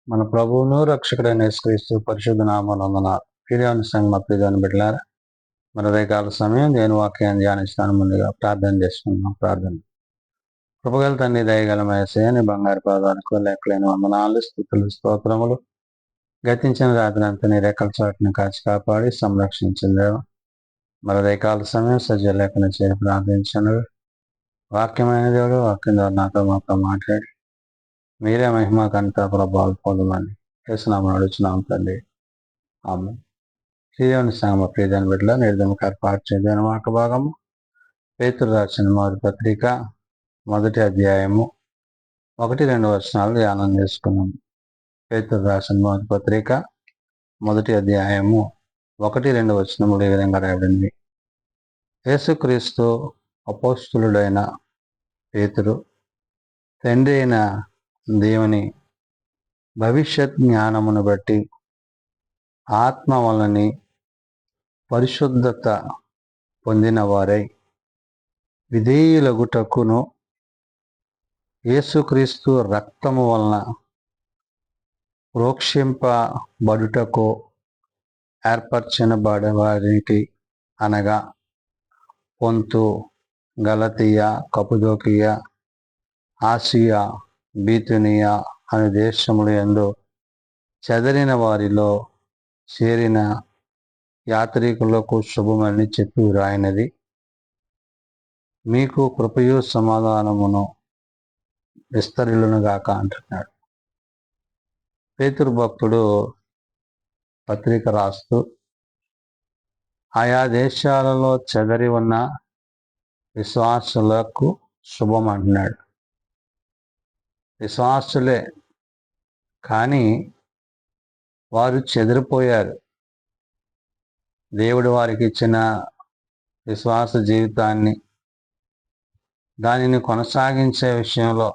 మన ప్రభువును రక్షకుడైన యేసుక్రీస్తు పరిశుద్ధ నామమున ఫిర్యాదు సంగమ ప్రియాన్ని బిడ్డలారా మన రేకాల సమయం దేని వాక్యాన్ని ధ్యానిస్తాను. ముందుగా ప్రార్థన చేసుకుందాం. ప్రార్థన. కృపగల తండ్రి, దయగల యేసయ్య, నీ బంగారు పాదాలకు లెక్కలేని వందనాలు, స్తుతులు, స్తోత్రములు. గతించిన రాత్రి అంతా నీ రెక్కల చాటును కాచి కాపాడి సంరక్షించిందేవా మన రేకాల సమయం సజ్జ లేఖన చేరి ప్రార్థించను. వాక్యమైన దేవుడు వాక్యం ద్వారా నాతో మాతో మాట్లాడి మీరే మహిమ కంట ప్రభావాలు పొందమని యేసునామమున అడుగుచున్నాం తండ్రి. ఆమె ఫిర్యాదు సంగమ ప్రియాన్ని బిడ్డల నిర్గమకారు పాఠ్య వాక భాగము పేతురు రాసిన మొదటి పత్రిక 1వ అధ్యాయము 1-2 వచనాలు ధ్యానం చేసుకున్నాం. పేతురు రాసిన మొదటి పత్రిక 1వ అధ్యాయము 1-2 వచనములు ఈ విధంగా రాయబడింది. యేసుక్రీస్తు అపోస్తులుడైన పేతురు తండ్రి అయిన దేవుని భవిష్యత్ జ్ఞానమును బట్టి ఆత్మ వలని పరిశుద్ధత పొందిన వారై విధేయులగుటకును యేసుక్రీస్తు రక్తము వలన ప్రోక్షింపబడుటకు ఏర్పరచబడవారికి అనగా పొంతు, గలతీయ, కపుదోకియ, ఆసియా, బీతునియా అనే దేశముల యందు చెదరిన వారిలో చేరిన యాత్రికులకు శుభమని చెప్పి వ్రాయినది. మీకు కృపయు సమాధానమును విస్తరిలునుగాక అంటున్నాడు. పేతురు భక్తుడు పత్రిక రాస్తూ ఆయా దేశాలలో చెదరి ఉన్న విశ్వాసులకు శుభం అంటున్నాడు. విశ్వాసులే కానీ వారు చెదిరిపోయారు. దేవుడు వారికి ఇచ్చిన విశ్వాస జీవితాన్ని, దానిని కొనసాగించే విషయంలో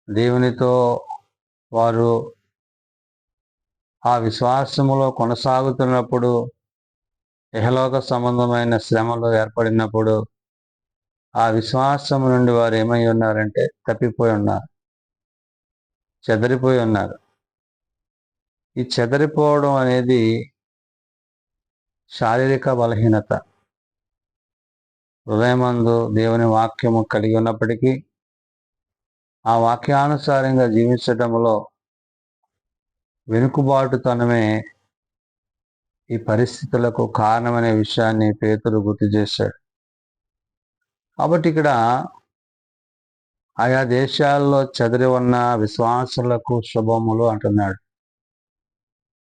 దేవునితో వారు ఆ విశ్వాసములో కొనసాగుతున్నప్పుడు ఇహలోక సంబంధమైన శ్రమలు ఏర్పడినప్పుడు ఆ విశ్వాసము నుండి వారు ఏమై ఉన్నారంటే తప్పిపోయి ఉన్నారు, చెదరిపోయి ఉన్నారు. ఈ చెదరిపోవడం అనేది శారీరక బలహీనత. హృదయమందు దేవుని వాక్యము కలిగి ఉన్నప్పటికీ ఆ వాక్యానుసారంగా జీవించడంలో వెనుకబాటుతనమే ఈ పరిస్థితులకు కారణమనే విషయాన్ని పేతురు గుర్తు చేశాడు. కాబట్టి ఇక్కడ ఆయా దేశాల్లో చెదరి ఉన్న విశ్వాసులకు శుభములు అంటున్నాడు.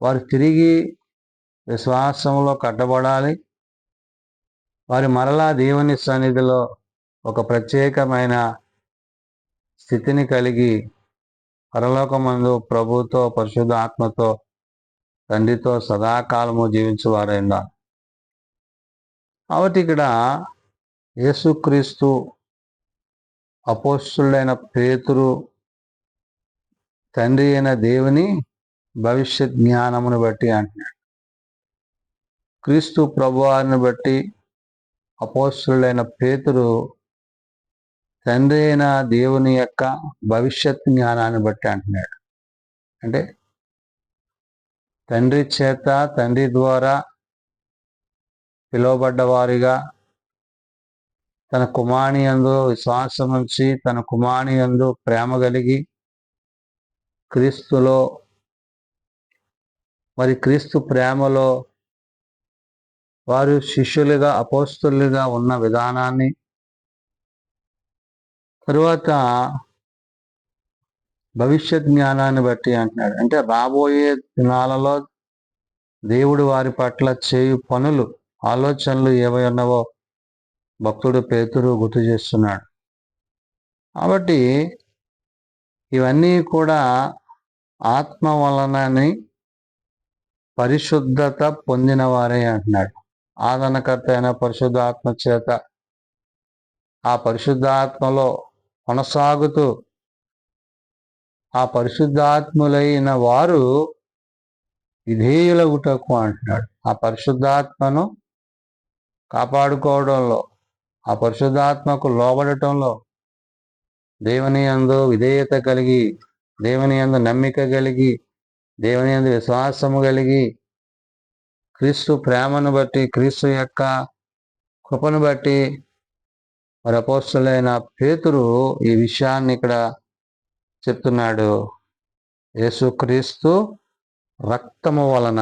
వారు తిరిగి విశ్వాసంలో కట్టబడాలి. వారి మరలా దేవుని సన్నిధిలో ఒక ప్రత్యేకమైన స్థితిని కలిగి పరలోకమందు ప్రభుతో, పరిశుద్ధ ఆత్మతో, తండ్రితో సదాకాలము జీవించేవారై ఉండాలి. కాబట్టి ఇక్కడ యేసుక్రీస్తు అపోస్తులైన పేతురు తండ్రి అయిన దేవుని భవిష్యత్ జ్ఞానమును బట్టి అంటున్నాడు. క్రీస్తు ప్రభువారిని బట్టి అపోస్తులైన పేతురు తండ్రి అయిన దేవుని యొక్క భవిష్యత్ జ్ఞానాన్ని బట్టి అంటున్నాడు. అంటే తండ్రి చేత, తండ్రి ద్వారా పిలువబడ్డవారిగా తన కుమారుని యందు విశ్వాసం ఉంచి, తన కుమారుని యందు ప్రేమ కలిగి క్రీస్తులో, మరి క్రీస్తు ప్రేమలో వారు శిష్యులుగా, అపోస్తులుగా ఉన్న విధానాన్ని, తరువాత భవిష్యత్ జ్ఞానాన్ని బట్టి అంటున్నాడు. అంటే రాబోయే దినాలలో దేవుడు వారి పట్ల చేయు పనులు, ఆలోచనలు ఏవై ఉన్నావో భక్తుడు పేతురు గుర్తు చేస్తున్నాడు. కాబట్టి ఇవన్నీ కూడా ఆత్మ వలనని పరిశుద్ధత పొందిన వారే అంటున్నాడు. ఆదరణకర్త అయిన పరిశుద్ధాత్మ చేత ఆ పరిశుద్ధాత్మలో కొనసాగుతూ ఆ పరిశుద్ధాత్ములైన వారు విధేయులగుటకు అంటున్నాడు. ఆ పరిశుద్ధాత్మను కాపాడుకోవడంలో, ఆ పరిశుద్ధాత్మకు లోబడటంలో, దేవుని యందు విధేయత కలిగి దేవుని యందు నమ్మిక కలిగి, దేవుని యందు విశ్వాసము కలిగి, క్రీస్తు ప్రేమను బట్టి, క్రీస్తు యొక్క కృపను బట్టి మరి అపోస్తలుడైన పేతురు ఈ విషయాన్ని ఇక్కడ చెప్తున్నాడు. యేసుక్రీస్తు రక్తము వలన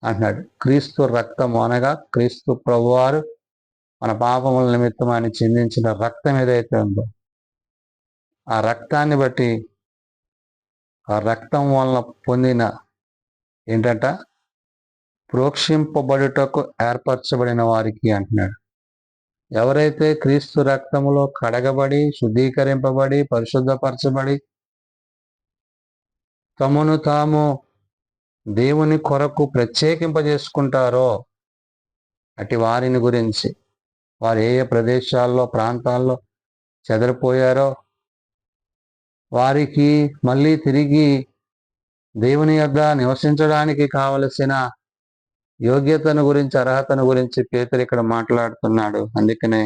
అంటున్నాడు. క్రీస్తు రక్తము అనగా క్రీస్తు ప్రభువారు మన పాపముల నిమిత్తం ఆయన చిందించిన రక్తం ఏదైతే ఉందో, ఆ రక్తాన్ని బట్టి, ఆ రక్తం వలన పొందిన ఏంటంట, ప్రోక్షింపబడుటకు ఏర్పరచబడిన వారికి అంటున్నాడు. ఎవరైతే క్రీస్తు రక్తములో కడగబడి, శుద్ధీకరింపబడి, పరిశుద్ధపరచబడి, తమను తాము దేవుని కొరకు ప్రత్యేకింపజేసుకుంటారో అటు వారిని గురించి, వారు ఏ ఏ ప్రదేశాల్లో, ప్రాంతాల్లో చెదరిపోయారో వారికి మళ్ళీ తిరిగి దేవుని యొద్ద నివసించడానికి కావలసిన యోగ్యతను గురించి, అర్హతను గురించి పేతురు ఇక్కడ మాట్లాడుతున్నాడు. అందుకనే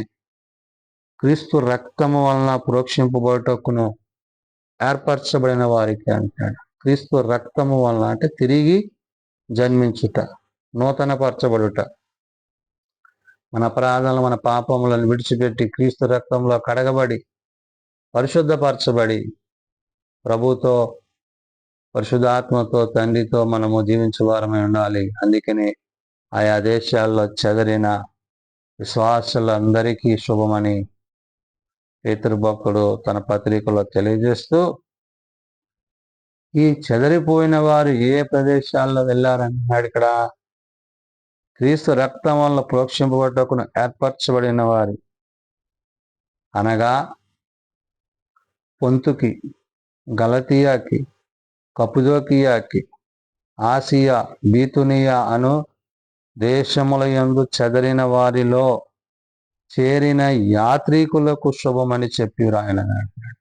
క్రీస్తు రక్తము వలన ప్రోక్షింపబడుటకును ఏర్పరచబడిన వారికి అంటాడు. క్రీస్తు రక్తము వలన అంటే తిరిగి జన్మించుట, నూతన పరచబడుట, మన అపరాధాలను, మన పాపములను విడిచిపెట్టి క్రీస్తు రక్తంలో కడగబడి, పరిశుద్ధపరచబడి, ప్రభుతో, పరిశుద్ధాత్మతో, తండ్రితో మనము జీవించువారమై ఉండాలి. అందుకని ఆయా దేశాల్లో చెదరిన విశ్వాసులందరికీ శుభమని పేతురు భక్తుడు తన పత్రికలో తెలియజేస్తూ, ఈ చెదరిపోయిన వారు ఏ ప్రదేశాల్లో వెళ్ళారంటున్నాడు ఇక్కడ. క్రీస్తు రక్తం వల్ల ప్రోక్షింపబడ్డకును ఏర్పరచబడిన వారు అనగా పొంతుకి, గలతీయాకి, కప్పుదోకియాకి, ఆసియా, బీతునియా అను దేశముల యందు చెదరిన వారిలో చేరిన యాత్రికులకు శుభమని చెప్పి ఆయన అంటున్నాడు.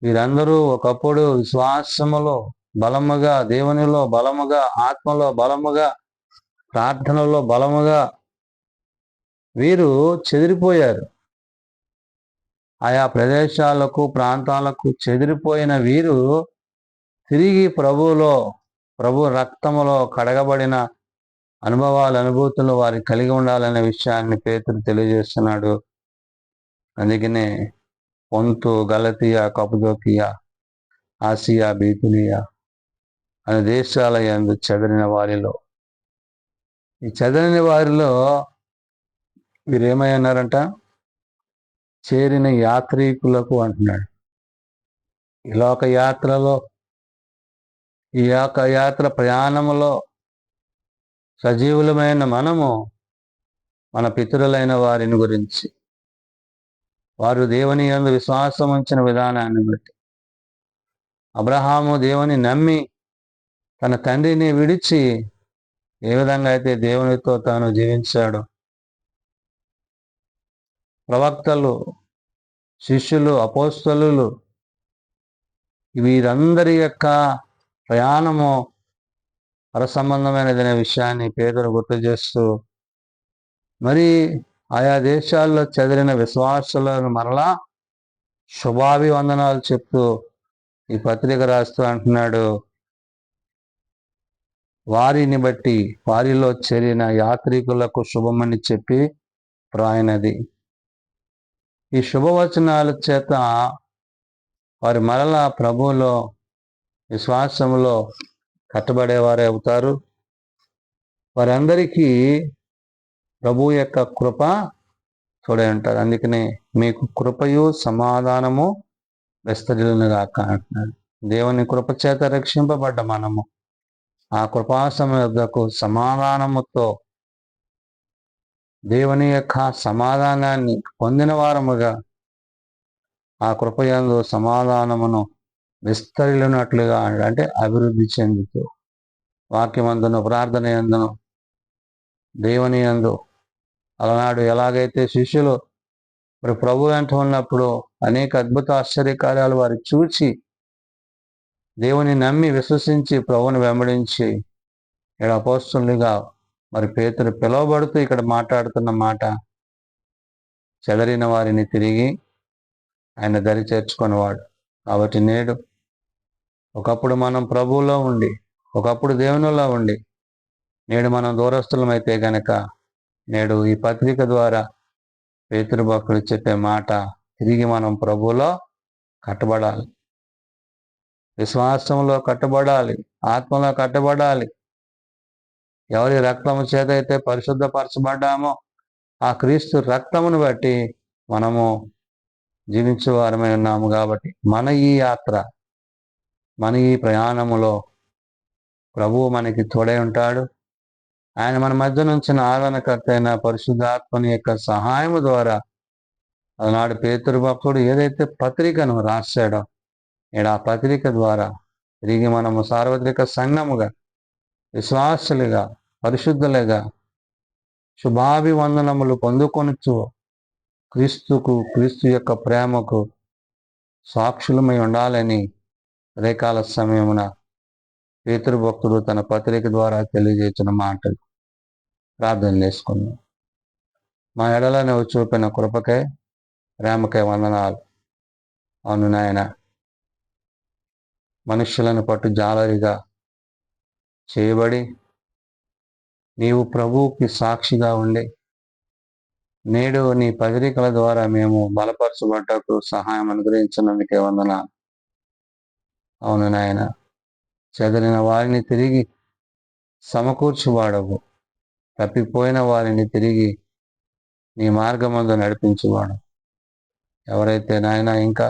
వీరందరూ ఒకప్పుడు విశ్వాసములో బలముగా, దేవునిలో బలముగా, ఆత్మలో బలముగా, ప్రార్థనలో బలముగా వీరు చెదిరిపోయారు. ఆయా ప్రదేశాలకు, ప్రాంతాలకు చెదిరిపోయిన వీరు తిరిగి ప్రభువులో, ప్రభు రక్తములో కడగబడిన అనుభవాలు, అనుభూతులు వారి కలిగి ఉండాలనే విషయాన్ని పేతురు తెలియజేస్తున్నాడు. అందుకనే పొంతు, గలతీయ, కప్పుదోకియా, ఆసియా, బీతునియా అనే దేశాల యందు చెదరిన వారిలో, ఈ చెదరిన వారిలో వీరేమన్నారంట, చేరిన యాత్రికులకు అంటున్నాడు. ఈ లోక యాత్రలో, ఈ యొక్క యాత్ర ప్రయాణములో సజీవులమైన మనము మన పితరులైన వారిని గురించి, వారు దేవుని యందు విశ్వాసం ఉంచిన విధానాన్ని బట్టి, అబ్రహాము దేవుని నమ్మి తన తండ్రిని విడిచి ఏ విధంగా అయితే దేవునితో తాను జీవించాడు, ప్రవక్తలు, శిష్యులు, అపోస్తలులు వీరందరి యొక్క ప్రయాణము పరసంబంధమైనదనే విషయాన్ని పేదలు గుర్తు చేస్తూ, మరి ఆయా దేశాల్లో చెదిరిన విశ్వాసులను మరలా శుభాభివందనాలు చెప్తూ ఈ పత్రిక రాస్తూ అంటున్నాడు, వారిని బట్టి, వారిలో చేరిన యాత్రికులకు శుభమని చెప్పి రాయినది. ఈ శుభవచనాల చేత వారి మరలా ప్రభువులో, విశ్వాసములో కట్టబడేవారే అవుతారు. వారందరికీ ప్రభు యొక్క కృప తోడై ఉంటారు. అందుకనే మీకు కృపయు సమాధానము విస్తరిల్లునుగాక అంటున్నాడు. దేవుని కృప చేత రక్షింపబడ్డ మనము ఆ కృపా సమయకు సమాధానముతో, దేవుని యొక్క సమాధానాన్ని పొందిన వారముగా, ఆ కృపయందు సమాధానమును విస్తరిల్లినట్లుగా, అంటే అభివృద్ధి చెందుతూ, వాక్యమందును, ప్రార్థన యందును, దేవుని యందు అలనాడు ఎలాగైతే శిష్యులు మరి ప్రభు వెంట ఉన్నప్పుడు అనేక అద్భుత ఆశ్చర్యకార్యాలు వారు చూచి దేవుని నమ్మి విశ్వసించి ప్రభువుని వెంబడించి ఇక్కడ అపోస్తలుగా మరి పేతురు పిలువబడుతూ ఇక్కడ మాట్లాడుతున్న మాట, చెదరిన వారిని తిరిగి ఆయన దరి చేర్చుకునేవాడు, కాబట్టి నేడు ఒకప్పుడు మనం ప్రభువులో ఉండి, ఒకప్పుడు దేవునిలో ఉండి, నేడు మనం దూరస్తులమైతే గనక నేడు ఈ పత్రిక ద్వారా పేతురు భక్తుడు చెప్పే మాట, తిరిగి మనం ప్రభువులో కట్టబడాలి, విశ్వాసంలో కట్టబడాలి, ఆత్మలో కట్టబడాలి. ఎవరి రక్తము చేత అయితే పరిశుద్ధపరచబడ్డామో ఆ క్రీస్తు రక్తమును బట్టి మనము జీవించే వారమై ఉన్నాము. కాబట్టి మన ఈ యాత్ర, మన ఈ ప్రయాణములో ప్రభువు మనకి తోడై ఉంటాడు. ఆయన మన మధ్య నుంచిన ఆదరణకర్త అయిన పరిశుద్ధాత్మని యొక్క సహాయము ద్వారా ఆనాడు పేతురు భక్తుడు ఏదైతే పత్రికను రాశాడో, నేడు ఆ పత్రిక ద్వారా తిరిగి మనము సార్వత్రిక సంఘముగా, విశ్వాసులుగా, పరిశుద్ధులుగా శుభాభివందనములు పొందుకొనుచు క్రీస్తు యొక్క ప్రేమకు సాక్షులమై ఉండాలని ఉదయకాల సమయమున పేతురు భక్తుడు తన పత్రిక ద్వారా తెలియజేసిన మాటలు ప్రార్థన చేసుకున్నాం. మా ఎడల నువ్వు చూపిన కృపకై, ప్రేమకై వందనాలు. అవును నాయన, మనుష్యులను పట్టు జాలరిగా చేయబడి నీవు ప్రభువుకి సాక్షిగా ఉండి నేడు నీ పత్రికల ద్వారా మేము బలపరచబడ్డకు సహాయం అనుగ్రహించినందుకే వందనాలు. అవును నాయన, చెదిరిన వారిని తిరిగి సమకూర్చువాడవు, తప్పిపోయిన వారిని తిరిగి నీ మార్గమందు నడిపించువాడు. ఎవరైతే నాయన ఇంకా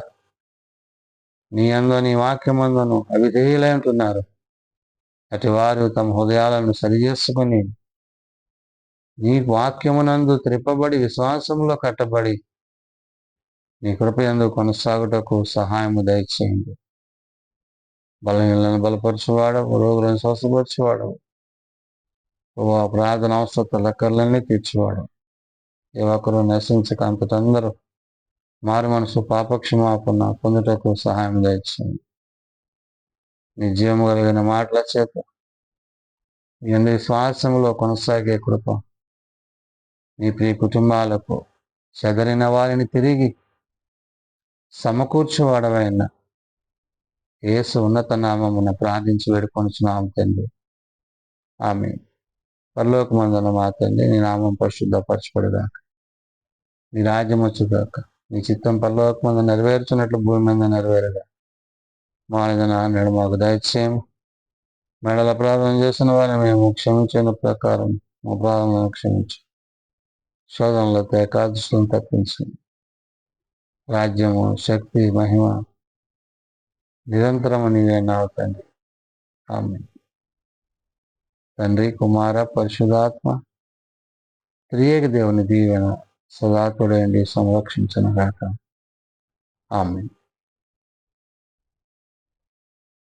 నీ అందు, నీ వాక్యమందును అవిధేయులై ఉంటున్నారు, అటు వారు తమ హృదయాలను సరిచేసుకొని నీ వాక్యమునందు త్రిప్పబడి విశ్వాసంలో కట్టబడి నీ కృపయందు కొనసాగుటకు సహాయము దయచేయండి. బలహీనలను బలపరచువాడవు, రోగులను స్వస్థపరచువాడవు, ప్రార్థన అవసరత లెక్కలన్నీ తీర్చువాడు. ఏ ఒక్కరూ నశించక అంతటందరూ మారు మనసు పాపక్షమాపణ పొందుటకు సహాయం దయచేయండి. నీ జీవము కలిగిన మాటల చేత నీ విశ్వాసంలో కొనసాగే కృప నీ ప్రియ కుటుంబాలకు, చెదరిన వారిని తిరిగి సమకూర్చువాడవైన యేసు ఉన్నత నామమున ప్రార్థించి వేడుకొనుచున్నాము తండ్రి. ఆమేన్. పరలోకమందున్న మా తండ్రి, నీ నామం పరిశుద్ధపరచబడుగాక, నీ రాజ్యం వచ్చుగాక, నీ చిత్తం పరలోకమందు నెరవేర్చున్నట్లు భూమి మీద నెరవేరుగా. నేడు మాకు దయచేయము, మెడల ప్రార్థన చేసిన వారిని మేము క్షమించిన ప్రకారం మా ప్రార్థనలను క్షమించు, శోధనలో ఏకాదశులను తప్పించండి. రాజ్యము, శక్తి, మహిమ నిరంతరము నీవే నావు తండ్రి. ఆమేన్. తండ్రి, కుమార, పరిశుధాత్మ త్రియేక దేవుని దీవెన సదా తోడై ఉండి సంరక్షించును గాక. ఆమేన్.